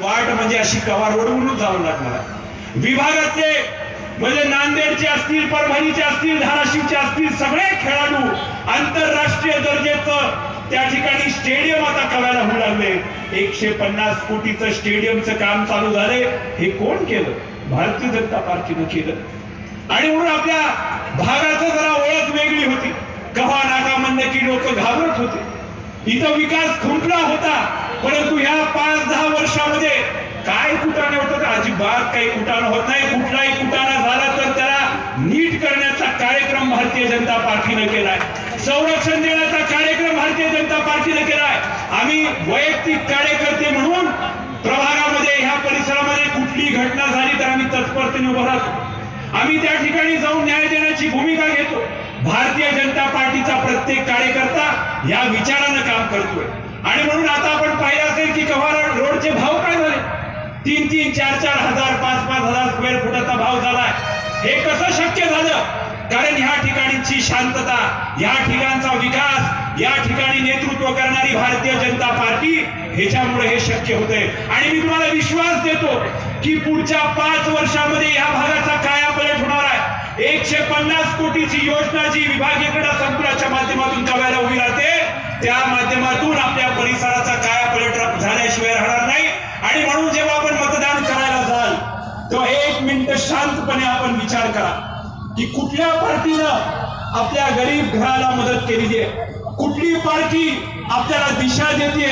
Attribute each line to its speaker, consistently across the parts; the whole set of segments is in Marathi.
Speaker 1: वाट म्हणजे अशी कवा रोडवरून जावं लागणार. विभागातले म्हणजे नांदेडचे असतील, परभणीचे असतील, धाराशिवचे असतील सगळे खेळाडू आंतरराष्ट्रीय दर्जाचं त्या ठिकाणी स्टेडियम आता कव्याला होऊ लागले. 150 कोटीचं स्टेडियमचं काम चालू झाले. हे कोण केलं? भारतीय जनता पार्टीनं केलं. आणि म्हणून आपल्या भागाचं जरा ओळख वेगळी होती. कव्हा नाका म्हणलं की लोक घाबरत होते. इथं विकास खुंटला होता, परंतु ह्या 5-10 वर्षामध्ये काय कुटाणे होतं? अजिबात काही कुटाणा होत नाही. कुठलाही कुटाणा झाला तर त्याला नीट करण्याचा कार्यक्रम भारतीय जनता पार्टीने केलाय. संरक्षण देण्याचा कार्यक्रम भारतीय जनता पार्टीने केलाय. आम्ही वैयक्तिक कार्यकर्ते म्हणून प्रभागामध्ये ह्या परिसरामध्ये कुठली घटना झाली तर आम्ही तत्परतेने उभं राहतो. आम्ही त्या ठिकाणी जाऊन न्याय देण्याची भूमिका घेतो. भारतीय जनता पार्टीचा प्रत्येक कार्यकर्ता या विचारानं काम करतोय. आणि म्हणून आता आपण पाहिलं असेल की कव्हा रोडचे भाव काय झाले. 3-3, 4-4 हजार, 5-5 हजार स्क्वेअर फुटाचा भाव झालाय. हे कसं शक्य झालं? कारण ह्या ठिकाणची शांतता, या ठिकाणचा विकास, या ठिकाणी नेतृत्व करणारी भारतीय जनता पार्टी, ह्याच्यामुळे हे शक्य होते. आणि मी तुम्हाला विश्वास देतो की पुढच्या 5 वर्षामध्ये या भागाचा कायापालट होणार आहे. 150 कोटीची योजना जी विभागीय क्रीडा संकुलाच्या माध्यमातून कव्याला उभी राहते, त्या माध्यमातून आपल्या परिसराचा कायापालट झाल्याशिवाय राहणार नाही. आणि म्हणून जेव्हा आपण मतदान करायला जाल तेव्हा 1 मिनिट शांतपणे आपण विचार करा की कुठल्या पार्टीनं आपल्या गरीब घराला मदत केलेली आहे, कुठली पार्टी आपल्याला दिशा देते,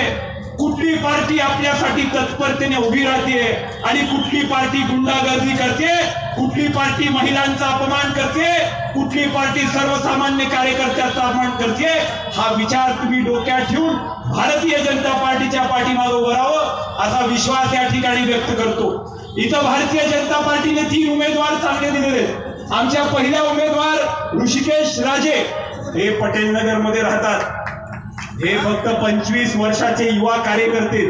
Speaker 1: कुठली पार्टी आपल्यासाठी तत्परतेने उभी राहते आणि कुठली पार्टी गुंडागर्दी करते, कुठली पार्टी महिलांचा अपमान करते, कुठली पार्टी सर्वसामान्य कार्यकर्त्याचा अपमान करते. हा विचार तुम्ही डोक्यात ठेवून भारतीय जनता पार्टीच्या पाठीमागे उभं राहावं असा विश्वास या ठिकाणी व्यक्त करतो. इथं भारतीय जनता पार्टीने 3 उमेदवार चांगले दिलेले. आमच्या पहिल्या उमेदवार ऋषिकेश राजे हे पटेल नगर मध्ये राहतात. हे फक्त 25 वर्षाचे युवा कार्यकर्ते.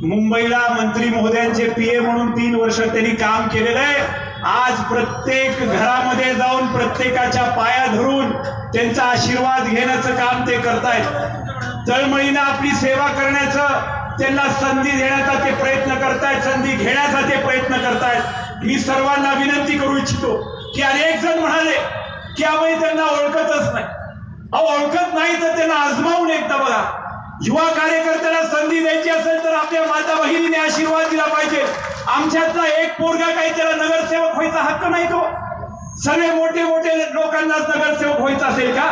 Speaker 1: मुंबईला मंत्री महोदयांचे पीए म्हणून 3 वर्ष त्यांनी काम केलेलं आहे. आज प्रत्येक घरामध्ये जाऊन प्रत्येकाच्या पाया धरून त्यांचा आशीर्वाद घेण्याचं काम ते करतायत. तळमळीनं आपली सेवा करण्याचं त्यांना संधी देण्याचा ते प्रयत्न करतायत, संधी घेण्याचा ते प्रयत्न करतायत. मी सर्वांना विनंती करू इच्छितो की अनेक जण म्हणाले की आम्ही त्यांना ओळखतच नाही. ओळखत नाही तर त्यांना आजमावून एकदा बघा. युवा कार्यकर्त्याला संधी द्यायची असेल तर आपल्या माता बहिणीने आशीर्वाद दिला पाहिजे. आमच्यातला एक पोरगा काही त्याला नगरसेवक व्हायचा हक्क नाही तो. सगळे मोठे मोठे लोकांनाच नगरसेवक व्हायचा असेल का?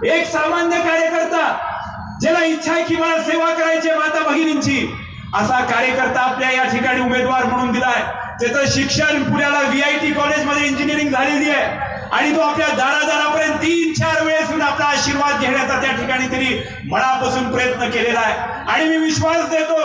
Speaker 1: एक सामान्य कार्यकर्ता ज्याला इच्छा आहे की मला सेवा करायची माता बहिणींची, असा कार्यकर्ता आपल्या या ठिकाणी उमेदवार म्हणून दिलाय. त्याचं शिक्षण पुण्याला VIT कॉलेजमध्ये इंजिनिअरिंग झालेली आहे आणि तो आपल्या दारादारापर्यंत 3-4 वेळेस येऊन आपला आशीर्वाद घेण्याचा त्या ठिकाणी त्यांनी मनापासून प्रयत्न केलेला आहे. आणि मी विश्वास देतो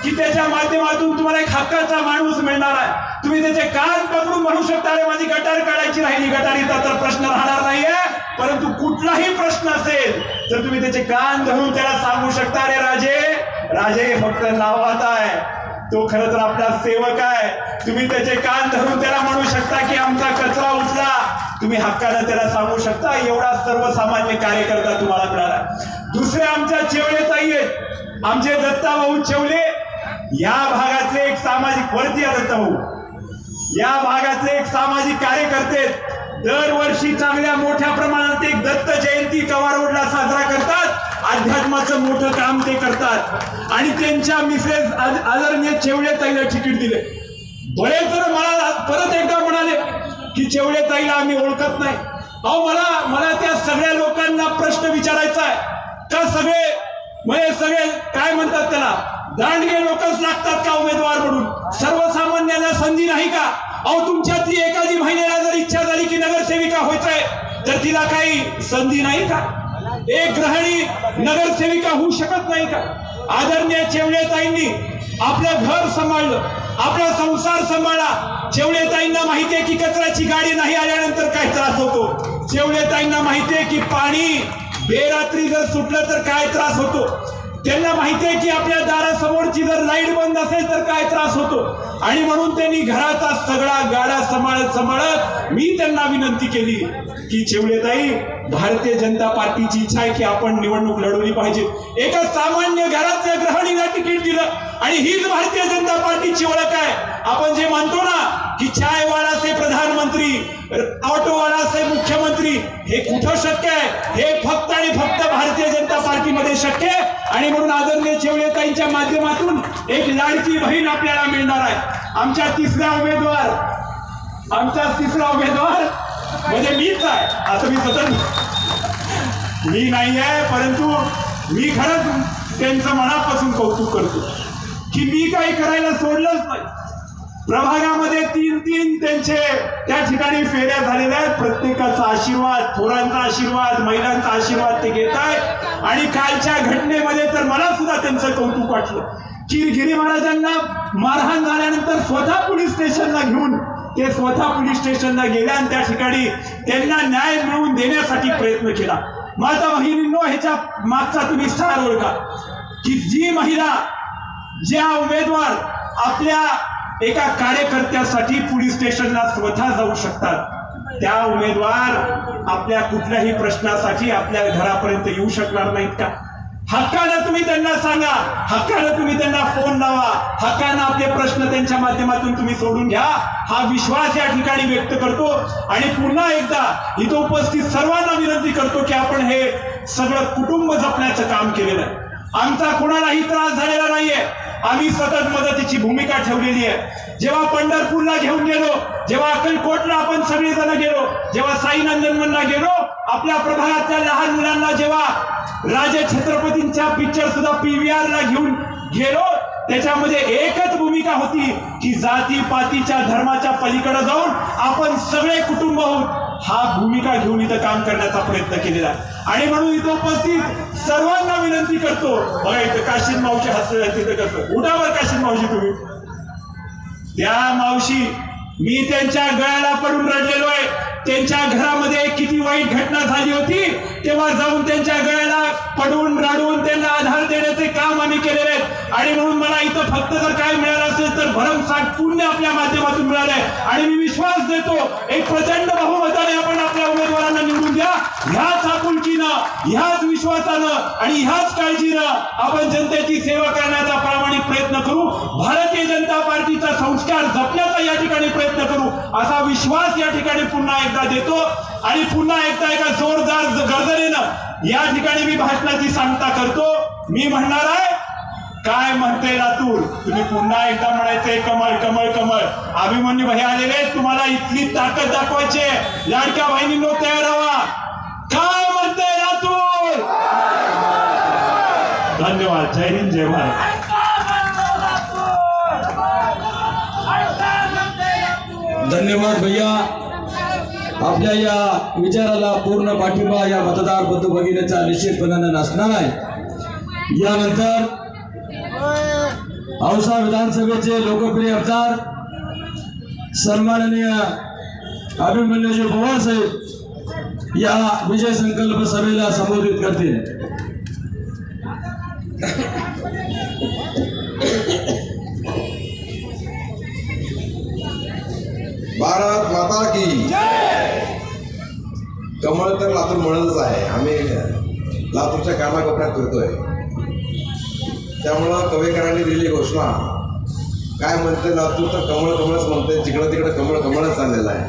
Speaker 1: की त्याच्या माध्यमातून तुम्हाला एक हक्काचा माणूस मिळणार आहे. तुम्ही त्याचे कान पकडून म्हणू शकता अरे माझी गटार काढायची राहिली, गटारीचा तर प्रश्न राहणार नाहीये. परंतु कुठलाही प्रश्न असेल तर तुम्ही त्याचे कान धरून त्याला सांगू शकता अरे राजे फक्त नावात आहे, तो खरं तर आपला सेवक आहे. तुम्ही त्याचे कान धरून त्याला म्हणू शकता की आमचा कचरा उचला. तुम्ही हक्कानं त्याला सांगू शकता. एवढा सर्वसामान्य कार्यकर्ता तुम्हाला मिळाला. दुसरे आमच्या चेवले ताई आहेत, आमचे दत्ताभाऊ चेवले. या भागातले एक सामाजिक वरती दत्ताभाऊ या भागातले एक सामाजिक कार्यकर्ते. दरवर्षी चांगल्या मोठ्या प्रमाणात एक दत्त जयंती कवा रोडला साजरा करतात. अध्यात्माचं मोठं काम ते करतात आणि त्यांच्या मिसेस आदरणीय चेवले ताईला तिकीट दिले. बरेच जण मला परत एकदा म्हणाले की चेवले ताईला आम्ही ओळखत नाही. मला त्या सगळ्या लोकांना प्रश्न विचारायचा आहे का सगळे काय म्हणतात त्याला दांडगे लोकच लागतात का उमेदवार म्हणून? सर्वसामान्यांना संधी नाही का? तुमच्यातली एखादी महिलेला जर इच्छा झाली की नगरसेविका व्हायचंय तर तिला काही संधी नाही का? एक गृहिणी नगरसेविका होऊ शकत नाही का? आदरणीय चेवलेताईंनी आपलं घर सांभाळलं, आपला संसार सांभाळला. चेवलेताईंना माहितीये की कचऱ्याची गाडी नाही आल्यानंतर काय त्रास होतो. चेवलेताईंना माहितीये की पाणी बेरात्री जर सुटलं तर काय त्रास होतो. त्यांना माहितीये की आपल्या दारासमोरची जर लाईट बंद असेल तर काय त्रास होतो. आणि म्हणून त्यांनी घराचा सगळा गाडा सांभाळत मी त्यांना विनंती केली की चेवलेताई भारतीय जनता पार्टीची इच्छा आहे की आपण निवडणूक लढवली पाहिजे. एका सामान्य घरातल्या गृहिणीला तिकीट दिलं आणि हीच भारतीय जनता पार्टीची ओळख आहे. आपण जे म्हणतो ना की चायवाला से प्रधानमंत्री, ऑटोवाला से मुख्यमंत्री, हे कुठं शक्य आहे? हे फक्त आणि फक्त भारतीय जनता पार्टीमध्ये शक्य आहे. आणि म्हणून आदरणीय चेवलेताईंच्या माध्यमातून एक लाडकी बहीण आपल्याला मिळणार आहे. आमचा तिसरा उमेदवार म्हणजे मीच आहे. आता मी नाही आहे, परंतु मी खरंच त्यांचं मनापासून कौतुक करतो की मी काही करायला सोडलंच नाही. प्रभागामध्ये तीन त्यांचे त्या ठिकाणी फेऱ्या झालेल्या आहेत. प्रत्येकाचा आशीर्वाद, थोरांचा आशीर्वाद, महिलांचा आशीर्वाद ते घेत आहेत. आणि कालच्या घटनेमध्ये तर मला सुद्धा त्यांचं कौतुक वाटलं की गिरी महाराजांना मारहाण झाल्यानंतर स्वतः पोलीस स्टेशनला गेल्या आणि त्या ठिकाणी त्यांना न्याय मिळवून देण्यासाठी प्रयत्न केला. माझा बहिणींनो, ह्याच्या मागचा तुम्ही सार ओळखा की जी महिला, ज्या उमेदवार आपल्या एका कार्यकर्त्यासाठी पोलीस स्टेशनला स्वतः जाऊ शकतात, त्या उमेदवार आपल्या कुठल्याही प्रश्नासाठी आपल्या घरापर्यंत येऊ शकणार नाहीत का? हक्कानं तुम्ही त्यांना सांगा, हक्कानं तुम्ही त्यांना फोन लावा, हक्कानं आपले प्रश्न त्यांच्या माध्यमातून तुम्ही सोडून घ्या. हा विश्वास या ठिकाणी व्यक्त करतो. आणि पुन्हा एकदा इथं उपस्थित सर्वांना विनंती करतो की आपण हे सगळं कुटुंब जपण्याचं काम केलेलं आहे. आमचा कोणालाही त्रास झालेला नाहीये. आम्ही सतत मदतीची भूमिका ठेवलेली आहे. जेव्हा पंढरपूरला घेऊन गेलो, जेव्हा अक्कलकोटला आपण सगळेजण गेलो, जेव्हा साई नंदनवनला गेलो, आपल्या प्रभागातल्या लहान मुलांना जेव्हा राजे छत्रपतींच्या पिक्चर सुद्धा PVR ला घेऊन गेलो, त्याच्यामध्ये एकच भूमिका होती की जाती पातीच्या धर्माच्या पलीकडे जाऊन आपण सगळे कुटुंब आहोत, हा भूमिका घेऊन इथं काम करण्याचा प्रयत्न केलेला आहे. आणि म्हणून इथं उपस्थित सर्वांना विनंती करतो, बघा इथं काशीन मावशी हसले, तिथं कसं उठावर काशीन मावशी तुम्ही. त्या मावशी, मी त्यांच्या गळ्याला पडून रडलेलो आहे. त्यांच्या घरामध्ये किती वाईट घटना झाली होती, तेव्हा जाऊन त्यांच्या गळ्याला पडून रडून त्यांना आधार देण्याचे काम आम्ही केलेले आहेत. आणि म्हणून मला इथं फक्त जर काय मिळालं असेल तर भरमसाठ पुण्य आपल्या माध्यमातून मिळालंय. आणि मी विश्वास देतो, एक प्रचंड बहुमताने आपण आपल्या उमेदवारांना निवडून द्या. ह्याच आपुलकीनं, ह्याच विश्वासानं आणि ह्याच काळजीनं आपण जनतेची सेवा करण्याचा प्रामाणिक प्रयत्न करू. भारतीय जनता पार्टीचा संस्कार जपण्याचा या ठिकाणी प्रयत्न करू, असा विश्वास या ठिकाणी पुन्हा एकदा देतो. आणि पुन्हा एकदा एका जोरदार गर्जनेनं या ठिकाणी मी भाषणाची सांगता करतो. मी म्हणणार आहे, काय म्हणते लातूर, तुम्ही पुन्हा एकदा म्हणायचंय कमळ कमळ कमळ. अभिमन्यू भाई आलेले, तुम्हाला इथली ताकद दाखवायची. लाडक्या बहिणींनो तयार व्हा. काय म्हणते लातूर? धन्यवाद. जय हिंद, जय भारत.
Speaker 2: धन्यवाद भैया. आपल्या या विचाराला पूर्ण पाठिंबा या मतदार बंधू भगिनीचा निश्चितपणाने नसणार आहे. यानंतर औसा विधानसभेचे लोकप्रिय आमदार सन्माननीय अभिमन्यूजी पवार साहेब या विजय संकल्प सभेला संबोधित करतील.
Speaker 3: भारत माता की कमळ तर लातूर म्हणतच आहे. आम्ही लातूरच्या कानाकोपऱ्यात फिरतोय, त्यामुळं कवेकरांनी दिलेली घोषणा काय म्हणते, लातूर तर कमळ कमळच म्हणते, जिकडं तिकडं कमळ कमळच चाललेलं आहे.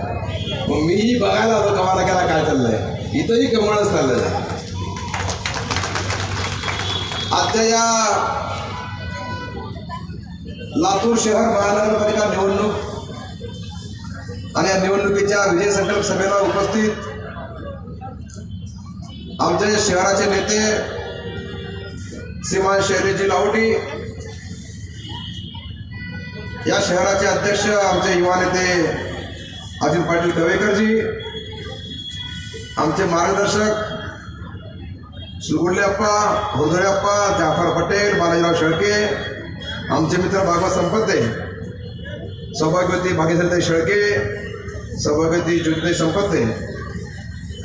Speaker 3: मग मीही बघायला आलो कमाला केला काय चाललंय, इथंही कमळच चाललेलं आहे. आजच्या या लातूर शहर महानगरपालिका निवडणूक आणि या निवडणुकीच्या विजय संकल्प सभेला उपस्थित आमच्या शहराचे नेते श्रीमान शैलेशजी लाहोटी, या शहराचे अध्यक्ष आमचे युवा नेते अजित पाटील कवेकरजी, आमचे मार्गदर्शक सुगुडले अप्पा, होधळे अप्पा, जाफर पटेल, बालाजीराव शेळके, आमचे मित्र भागवत संपत्ते, सौभाग्यवती भागीरथी शेळके, सौभाग्यवती ज्योतिताई संपत्ते,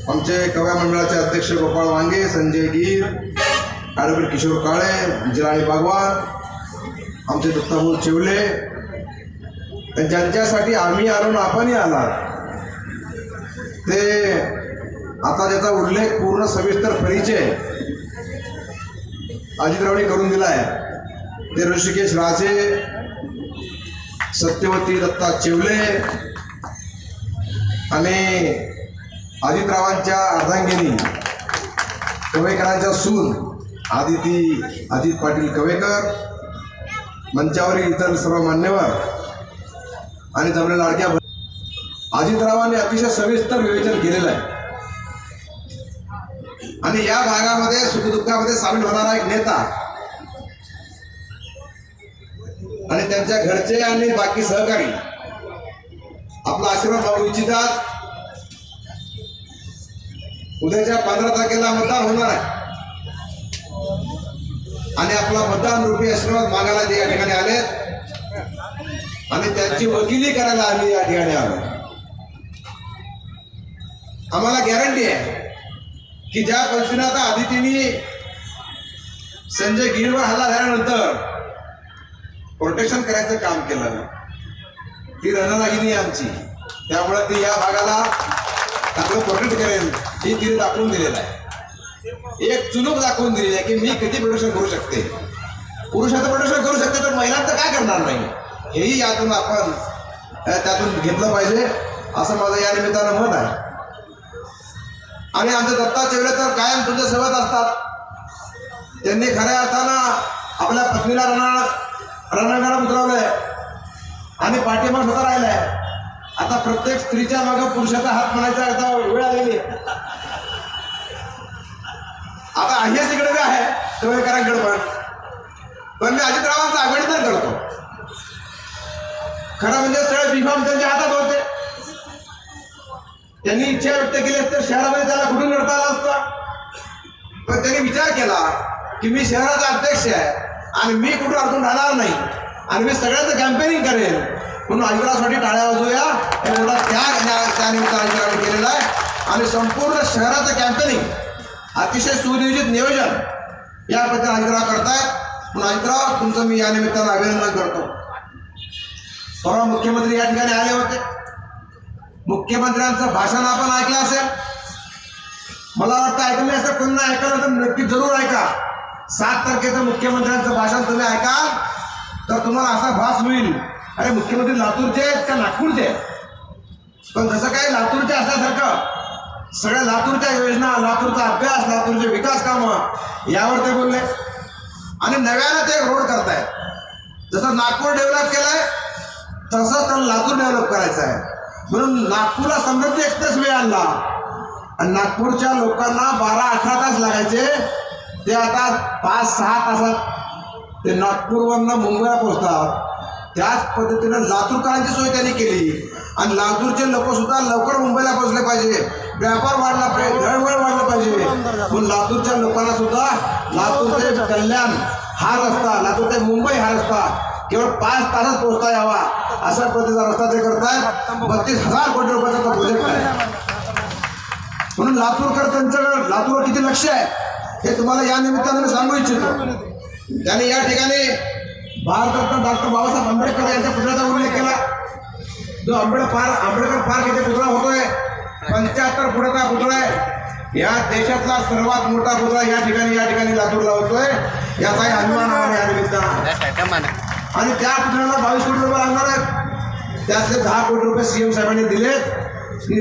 Speaker 3: आमचे कव्या मंडळाचे अध्यक्ष गोपाळ वांगे, संजय गीर, ॲडव्होकेट किशोर काळे, जिराणी बागवान, आमचे दत्ताभाऊ चिवले, ज्यांच्यासाठी आम्ही आलो ना आपणही आला, ते आता त्याचा उल्लेख पूर्ण सविस्तर परिचय अजितरावांनी करून दिलाय. ते ऋषिकेश राजे, सत्यवती दत्ता चेवले आणि अजितरावांच्या अर्धांगिनी कवेकरांच्या सून आदिती अजित पाटील कवेकर, मंचावरील इतर सर्व मान्यवर आणि जमले लाडक्या अजितरावांनी अतिशय सविस्तर विवेचन केलेलं आहे. आणि या भागामध्ये सुखदुःखामध्ये सामील होणारा एक नेता आणि त्यांच्या घरचे आणि बाकी सहकारी आपला आशीर्वाद मागू इच्छितात. उद्याच्या 15 तारखेला मतदान होणार आहे आणि आपला मतदान रूपी आशीर्वाद मागायला ते या ठिकाणी आलेत आणि त्यांची वकिली करायला आम्ही या ठिकाणी आलो. आम्हाला गॅरंटी आहे की ज्या पद्धतीने आता आदितीने संजय गिरीवर हल्ला झाल्यानंतर प्रोटेक्शन करायचं काम केलं, ती रणरागिनी आमची, त्यामुळे ती या भागाला चांगलं प्रोटेक्ट करेल हे तिने दाखवून दिलेलं आहे. एक चुनूक दाखवून दिलेली आहे की मी किती प्रोटेक्शन करू शकते. पुरुषाचं प्रोटेक्शन करू शकते तर महिलांचं काय करणार नाही, हेही यातून आपण त्यातून घेतलं पाहिजे असं माझं या निमित्तानं मत आहे. आणि आमचे दत्ता चेवले तर कायम तुमच्या सेवेत असतात. त्यांनी खऱ्या अर्थानं आपल्या पत्नीला रणांगणात उतरवलंय आणि पाठीमाग स्वतः राहिलाय. आता प्रत्येक स्त्रीच्या मागे पुरुषाचा हात म्हणायचा आता वेळ आलेली. आता आहेच इकडे आहे कवेकरांकडे पण मी अजितरावांचा आघाडीतच करतो. खरं म्हणजे सगळे बिफाम त्यांच्या हातात होते. त्यांनी इच्छा व्यक्त केली तर शहरामध्ये त्याला कुठून लढता आला असता. पण त्यांनी विचार केला की मी शहराचा अध्यक्ष आहे आणि मी कुठून अडकून राहणार नाही आणि मी सगळ्यांचं कॅम्पेनिंग करेन म्हणून अजितरावांसाठी टाळ्या वाजवूया हे मोठा त्याग त्या निमित्ताने अजितरावांनी केलेला आहे. आणि संपूर्ण शहराचं कॅम्पेनिंग अतिशय सुनियोजित नियोजन या पद्धतीने अजितराव करतायत. म्हणून अजितराव तुमचं मी या निमित्तानं अभिनंदन करतो. परवा मुख्यमंत्री या ठिकाणी आले होते. मुख्यमंत्र्यांचं भाषण आपण ऐकलं असेल, मला वाटतं ऐकलं असेल. पुन्हा ऐकायला तर नक्की जरूर ऐका. 7 तारखेचं मुख्यमंत्र्यांचं भाषण तुम्ही ऐकाल तर तुम्हाला असा भास होईल अरे मुख्यमंत्री लातूरचे आहेत का नागपूरचे. पण जसं काही लातूरचे असल्यासारखं सगळ्या लातूरच्या योजना, लातूरचा अभ्यास, लातूरचे विकास कामं यावर ते बोलले. आणि नव्यानं ते रोड करतायत. जसं नागपूर डेव्हलप केलंय तसंच त्यांना लातूर डेव्हलप करायचं आहे. म्हणून नागपूरला समृद्धी एक्सप्रेस वे आणला आणि नागपूरच्या लोकांना 12-18 तास लागायचे ते आता 5-6 तासात ते नागपूरवरनं मुंबईला पोहोचतात. त्याच पद्धतीनं लातूरकरांची सोय त्यांनी केली आणि लातूरचे लोक सुद्धा लवकर मुंबईला पोहोचले पाहिजे, व्यापार वाढला पाहिजे, दळणवळण वाढलं पाहिजे. म्हणून लातूरच्या लोकांना सुद्धा लातूर ते कल्याण हा रस्ता, लातूर ते मुंबई हा रस्ता केवळ 5 तासात पोहोचता यावा अशा पद्धतीचा रस्ता ते करतायत. 32,000 कोटी रुपयाचा तो प्रोजेक्ट आहे. म्हणून लातूरकर त्यांचं लातूरवर किती लक्ष आहे हे तुम्हाला या निमित्ताने सांगू इच्छितो. त्यांनी या ठिकाणी भारतरत्न डॉक्टर बाबासाहेब आंबेडकर यांच्या पुतळ्याचा उल्लेख केला. जो आंबेडकर पार्क इथे पुतळा होतोय 75 फुटाचा पुतळा आहे. या देशातला सर्वात मोठा पुतळा या ठिकाणी लातूरला होतोय. याचाही अभिमान आहे या निमित्तानं. आणि त्या पुतळ्याला 22 कोटी रुपये लागणार आहेत. त्यातले 10 कोटी रुपये सीएम साहेबांनी दिलेत.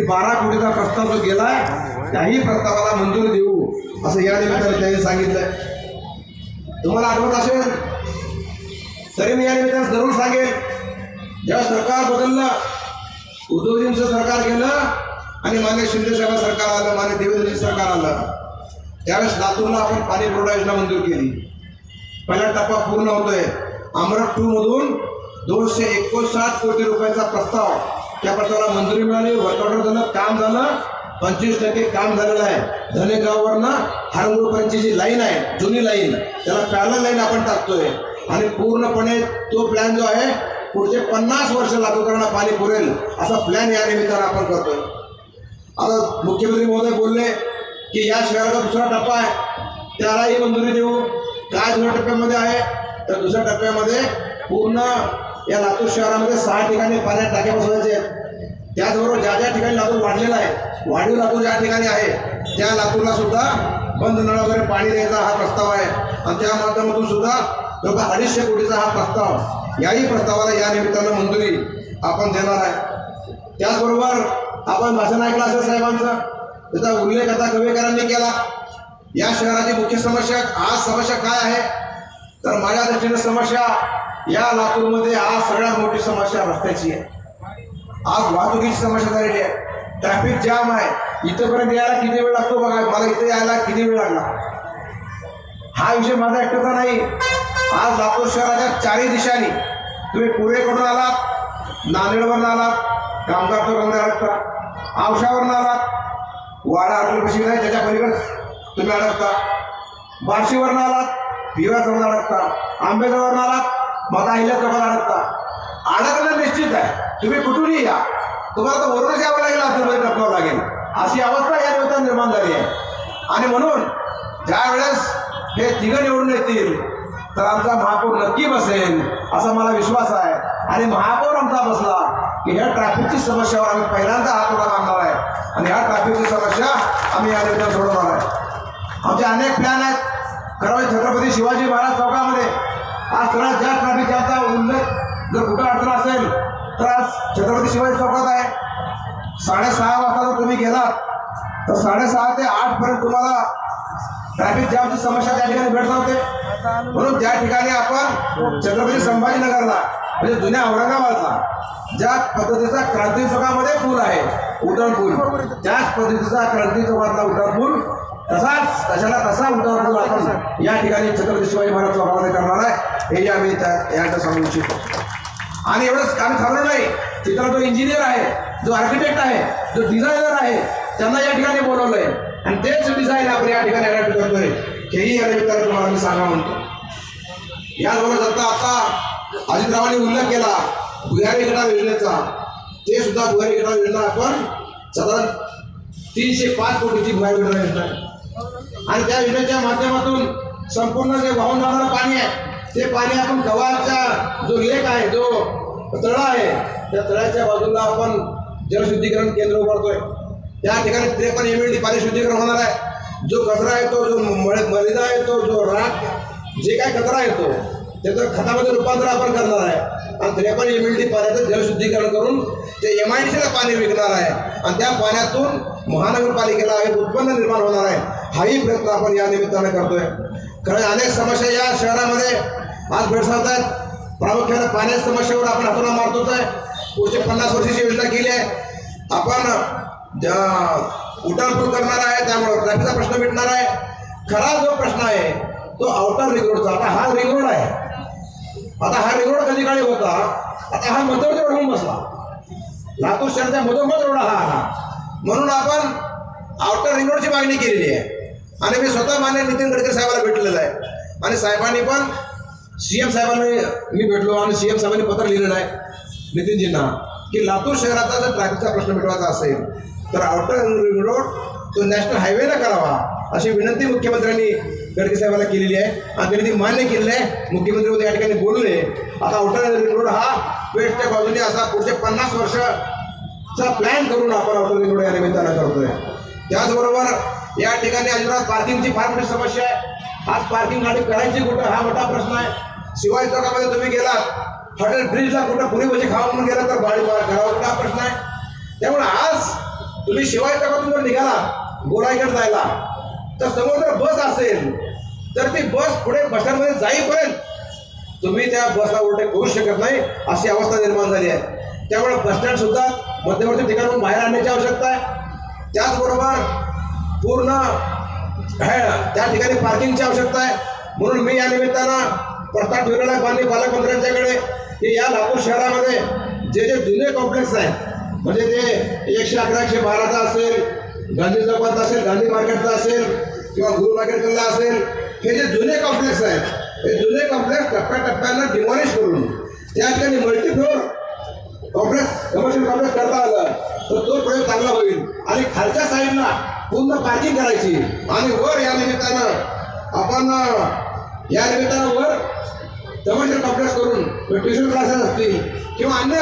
Speaker 3: 12 कोटीचा प्रस्ताव जो गेलाय त्याही प्रस्तावाला मंजुरी देऊ असं या निमित्ताने त्यांनी सांगितलंय. तुम्हाला आठवत असेल तरी मी या निमित्ताने जरूर सांगेन, जेव्हा सरकार बदललं, उद्धवजींचं सरकार गेलं आणि मान्य शिंदे साहेब सरकार आलं, मान्य देवेंद्रजी सरकार आलं, त्यावेळेस लातूरला आपण पाणी पुरवठा योजना मंजूर केली. पहिला टप्पा पूर्ण होतोय. अमृत 2 मधून 259 कोटी रुपयाचा प्रस्ताव त्या प्रस्तावाला मंजुरी मिळाली. वर्क ऑर्डर झालं, काम झालं. 25% काम झालेलं आहे. धनेगाववरनं हरंगुळपर्यंतची जी लाईन आहे, जुनी लाईन, त्याला पॅरलल लाईन आपण टाकतोय आणि पूर्णपणे तो प्लॅन जो आहे पुढचे 50 वर्ष लातूरकरांना पाणी पुरेल असा प्लॅन या निमित्तानं आपण करतोय. आता मुख्यमंत्री महोदय बोलले की या शहराचा दुसरा टप्पा आहे, त्यालाही मंजुरी देऊ. काय दुसऱ्या टप्प्यामध्ये आहे तर दुसऱ्या टप्प्यामध्ये पूर्ण या लातूर शहरामध्ये 6 ठिकाणी पाण्यात टाके बसवायचे आहेत. त्याचबरोबर ज्या ज्या ठिकाणी लातूर वाढलेला आहे, वाढीव लातूर ज्या ठिकाणी आहे त्या लातूरला सुद्धा बंद नळ वगैरे पाणी द्यायचा हा प्रस्ताव आहे आणि त्या माध्यमातून सुद्धा जवळपास 250 कोटीचा हा प्रस्ताव, याही प्रस्तावाला या निमित्तानं मंजुरी आपण देणार आहे. त्याचबरोबर आपण भाषण ऐकलं असेल साहेबांचं, त्याचा उल्लेख आता कवेकरांनी केला. या शहराची मुख्य समस्या आज समस्या काय आहे तर माझ्या दृष्टीनं समस्या या लातूरमध्ये आज सगळ्यात मोठी समस्या रस्त्याची आहे. आज वाहतुकीची समस्या झालेली आहे. ट्रॅफिक जाम आहे. इथंपर्यंत यायला किती वेळ लागतो बघा, मला इथे यायला किती वेळ लागला. हा विषय माझा एकटाचा नाही. आज लातूर शहराच्या चारही दिशांनी तुम्ही पूर्वेकडून आलात, नांदेडवरून आलात, कामगार चौकामध्ये अडकता, औशावरून आलात, वाडा हॉटेलपाशी नाही त्याच्या पलीकडे तुम्ही अडकता, बार्शीवरून आलात, पिवळा चौकात अडकता, आंबेजवळवरून आलात, माता अहिल्या चौकात अडकता. अडकणं निश्चित आहे. तुम्ही कुठूनही या, तुम्हाला तर वरूनच यावं लागेल, आतमध्ये टपकावं लागेल, अशी अवस्था या निमित्तानं निर्माण झाली आहे. आणि म्हणून ज्या वेळेस हे तिघं निवडून येतील तर आमचा महापौर नक्की बसेल असा मला विश्वास आहे. आणि महापौर आमचा बसला की ह्या ट्रॅफिकची समस्यावर आम्ही पहिल्यांदा हात उडा मारणार आहे आणि ह्या ट्रॅफिकची समस्या आम्ही या निमित्तानं सोडवणार आहे. आमचे अनेक प्लॅन आहेत. खरं छत्रपती शिवाजी महाराज चौकामध्ये आज सगळ्यात जास्त ट्रॅफिक जामचा उल्लेख जर कुठं अडचण असेल तर आज छत्रपती शिवाजी चौकात आहे. 6:30 वाजता जर तुम्ही गेलात तर 6:30 ते 8 पर्यंत तुम्हाला ट्रॅफिक जामची समस्या त्या ठिकाणी भेडसावते. म्हणून त्या ठिकाणी आपण छत्रपती संभाजीनगरला म्हणजे जुन्या औरंगाबादला ज्या पद्धतीचा क्रांती चौकामध्ये पूल आहे, उड्डाण पूल, त्याच पद्धतीचा क्रांती चौकातला उड्डाण पूल तसा उड्डाण पूल आपण या ठिकाणी छत्रपती शिवाजी महाराज चौकामध्ये करणार आहे. हे आम्ही याचं सांगू इच्छितो. आणि एवढंच आम्ही थांबलो नाही. तिथला जो इंजिनियर आहे, जो आर्किटेक्ट आहे, जो डिझायनर आहे, त्यांना या ठिकाणी बोलवलंय आणि तेच डिझाईन आपण या ठिकाणी अडॅप्ट करतोय. हेही या निमित्तानं तुम्हाला मी सांगा म्हणतो. याचबरोबर आता अजितरावांनी उल्लेख केला भुयारी गटार योजनेचा, ते सुद्धा भुयारी गटार योजना आपण साधारण 305 कोटीची भुयारी गटार योजना आहे. आणि त्या योजनेच्या माध्यमातून संपूर्ण जे वाहून जाणारं पाणी आहे ते पाणी आपण गव्हाचा जो लेक आहे, जो तळा आहे, त्या तळ्याच्या बाजूला आपण जलशुद्धीकरण केंद्र उभारतोय. त्या ठिकाणी 53 MLD पाणी शुद्धीकरण होणार आहे. जो कचरा येतो, जो मलिदा येतो, जो राख, जे काय कचरा येतो त्याचं खतामध्ये रूपांतर आपण करणार आहे आणि 53 MLD पाण्याचं जलशुद्धीकरण करून ते MIDCला पाणी विकणार आहे आणि त्या पाण्यातून महानगरपालिकेला एक उत्पन्न निर्माण होणार आहे. हाही प्रयत्न आपण या निमित्तानं करतोय. कारण अनेक समस्या या शहरामध्ये आज भेडसावत आहेत. प्रामुख्यानं पाण्याच्या समस्येवर आपण हातोडा मारतोच आहे. पुढच्या 50 वर्षाची योजना केली आहे. आपण उड्डाणपूल करणार आहे, त्यामुळे ट्रॅफिकचा प्रश्न मिटणार आहे. खरा जो प्रश्न आहे तो आउटर रिंग रोडचा. आता हा रिंग रोड आहे. आता हा रिंग रोड कधी काळी होता, आता हा मध्यवर्ती रोड होऊन बसला. लातूर शहराच्या मधोमध रोड हा आला. म्हणून आपण आउटर रिंग रोडची मागणी केलेली आहे. आणि मी स्वतः मान्य नितीन गडकरी साहेबांना भेटलेलं आहे आणि साहेबांनी पण CM साहेबांनी मी भेटलो आणि CM साहेबांनी पत्र लिहिलेलं आहे नितीनजींना की लातूर शहराचा जर ट्रॅफिकचा प्रश्न मिटवायचा असेल तर आउटर रिंग रोड तो नॅशनल हायवेला करावा अशी विनंती मुख्यमंत्र्यांनी गडकरी साहेबांना केलेली आहे आणि त्यांनी ती मान्य केलेली आहे. मुख्यमंत्री उद्या या ठिकाणी बोलले. आता आउटर रिंग रोड हा पेठच्या बाजूने असा पुढचे 50 वर्षाचा प्लॅन करून आपण आउटर रिंग रोड या निमित्तानं करतोय. त्याचबरोबर या ठिकाणी अजिबात पार्किंगची फार मोठी समस्या आहे. आज पार्किंग गाडी करायची कुठं हा मोठा प्रश्न आहे. शिवाजी चौकामध्ये तुम्ही गेलात, हॉटेल ब्रिजला कुठं पुरी भजी खावा म्हणून गेला तर गाडी घरावर कुठं हा प्रश्न आहे. त्यामुळे आज तुम्ही शिवाजी चौकातून जर निघाला गोराईकडे जायला तर समोर जर बस असेल तर ती बस पुढे बसस्टँडमध्ये जाईपर्यंत तुम्ही त्या बसला ओव्हरटेक करू शकत नाही अशी अवस्था निर्माण झाली आहे. त्यामुळे बसस्टँड सुद्धा मध्यवर्ती ठिकाणून बाहेर आणण्याची आवश्यकता आहे. त्याचबरोबर पूर्ण त्या ठिकाणी पार्किंगची आवश्यकता आहे. म्हणून मी या निमित्तानं प्रस्ताव ठेवलेला आहे माननीय पालकमंत्र्यांच्याकडे की या लातूर शहरामध्ये जे जुने कॉम्प्लेक्स आहेत म्हणजे ते 111, 112चा असेल, गांधी चौकात असेल, गांधी मार्केटचा असेल किंवा गुरु मार्केटला असेल, हे जे जुने कॉम्प्लेक्स आहेत हे जुने कॉम्प्लेक्स टप्प्याटप्प्यानं डिमॉलिश करून त्या ठिकाणी मल्टीफ्लोर कॉम्प्लेक्स कमर्शियल कॉम्प्लेक्स करता आलं तर तो प्रयोग चांगला होईल. आणि खालच्या साईडला पूर्ण पार्किंग करायची आणि वर या निमित्तानं वर कमर्शियल कॉम्प्लेक्स करून ट्युशन क्लासेस असतील किंवा अन्य